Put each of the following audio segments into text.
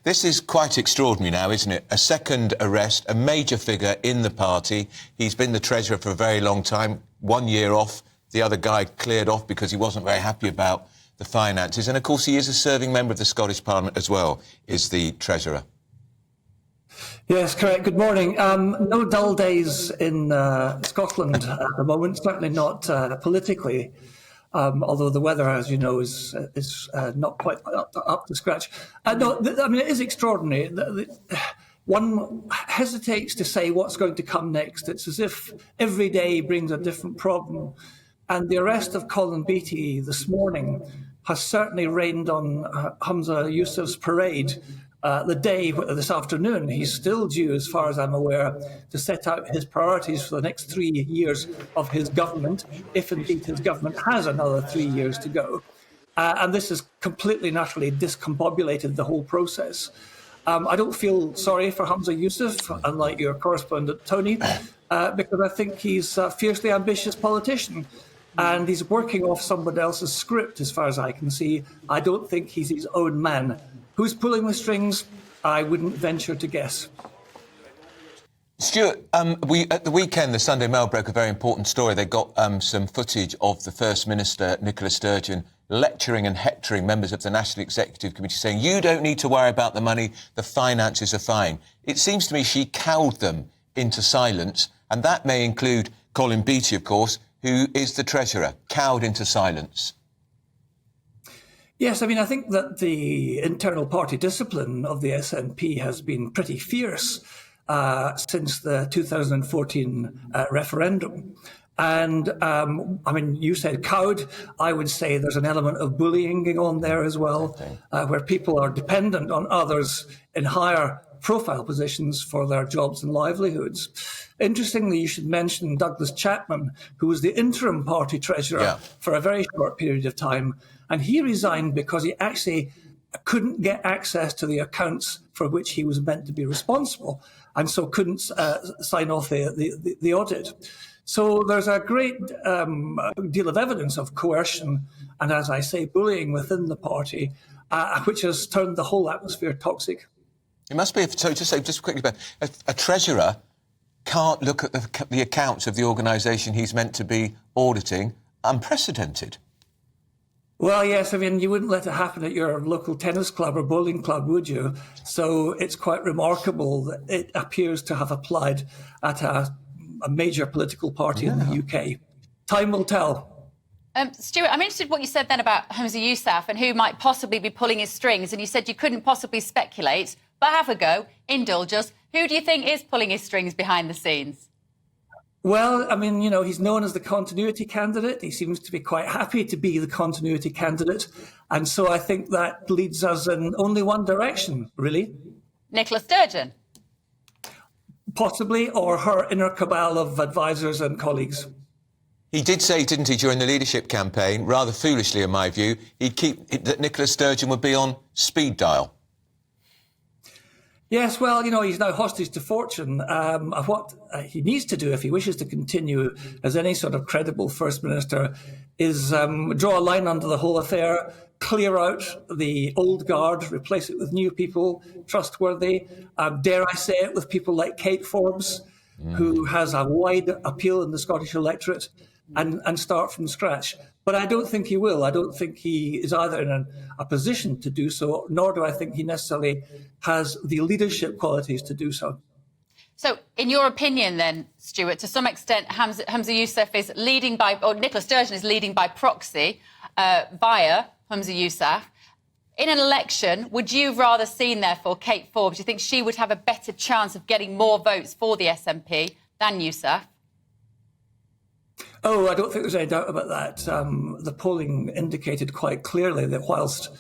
This is quite extraordinary now, isn't it? A second arrest, a major figure in the party. He's been the treasurer for a very long time, 1 year off. The other guy cleared off because he wasn't very happy about the finances. And, of course, he is a serving member of the Scottish Parliament as well, is the treasurer. Yes, correct. Good morning. No dull days in Scotland at the moment, certainly not politically, although the weather, as you know, is not quite up to scratch. No, I mean, it is extraordinary. One hesitates to say what's going to come next. It's as if every day brings a different problem. And the arrest of Colin Beattie this morning has certainly rained on Humza Yousaf's parade. The day this afternoon, he's still due, as far as I'm aware, to set out his priorities for the next 3 years of his government, if indeed his government has another 3 years to go. And this has completely and utterly discombobulated the whole process. I don't feel sorry for Humza Yousaf, unlike your correspondent, Tony, because I think he's a fiercely ambitious politician. And he's working off someone else's script, as far as I can see. I don't think he's his own man. Who's pulling the strings? I wouldn't venture to guess. Stuart, at the weekend, the Sunday Mail broke a very important story. They got some footage of the First Minister, Nicola Sturgeon, lecturing and hectoring members of the National Executive Committee, saying, you don't need to worry about the money, the finances are fine. It seems to me she cowed them into silence, and that may include Colin Beattie, of course, who is the Treasurer, cowed into silence. Yes, I mean, I think that the internal party discipline of the SNP has been pretty fierce since the 2014 referendum. And, I mean, you said cowed. I would say there's an element of bullying going on there as well, where people are dependent on others in higher profile positions for their jobs and livelihoods. Interestingly, you should mention Douglas Chapman, who was the interim party treasurer for a very short period of time. And he resigned because he actually couldn't get access to the accounts for which he was meant to be responsible, and so couldn't sign off the audit. So there's a great deal of evidence of coercion and, as I say, bullying within the party, which has turned the whole atmosphere toxic. It must be, so just quickly, a treasurer can't look at the accounts of the organisation he's meant to be auditing. Unprecedented. Well, yes, I mean, you wouldn't let it happen at your local tennis club or bowling club, would you? So it's quite remarkable that it appears to have applied at a major political party in the UK. Time will tell. Stuart, I'm interested in what you said then about Humza Yousaf and who might possibly be pulling his strings. And you said you couldn't possibly speculate, but have a go, indulge us. Who do you think is pulling his strings behind the scenes? Well, I mean, you know, he's known as the continuity candidate. He seems to be quite happy to be the continuity candidate. And so I think that leads us in only one direction, really. Nicola Sturgeon? Possibly, or her inner cabal of advisors and colleagues. He did say, didn't he, during the leadership campaign, rather foolishly in my view, that Nicola Sturgeon would be on speed dial. Yes, well, you know, he's now hostage to fortune. What he needs to do if he wishes to continue as any sort of credible First Minister is draw a line under the whole affair, clear out the old guard, replace it with new people, trustworthy. Dare I say it, with people like Kate Forbes, who has a wide appeal in the Scottish electorate, and start from scratch. But I don't think he will. I don't think he is either in a position to do so, nor do I think he necessarily has the leadership qualities to do so. So, in your opinion then, Stuart, to some extent, Humza Yousaf is leading by, or Nicola Sturgeon is leading by proxy via Humza Yousaf. In an election, would you have rather seen, therefore, Kate Forbes? Do you think she would have a better chance of getting more votes for the SNP than Yousaf? Oh, I don't think there's any doubt about that. The polling indicated quite clearly that whilst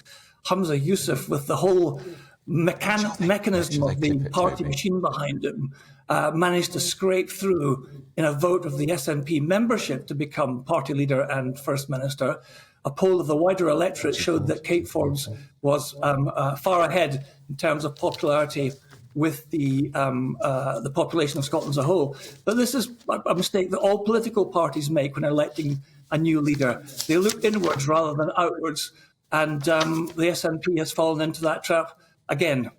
Humza Yousaf, with the whole mechanism of the party machine behind him, managed to scrape through in a vote of the SNP membership to become party leader and First Minister, a poll of the wider electorate showed that Kate Forbes was far ahead in terms of popularity with the population of Scotland as a whole. But this is a mistake that all political parties make when electing a new leader. They look inwards rather than outwards, and the SNP has fallen into that trap again.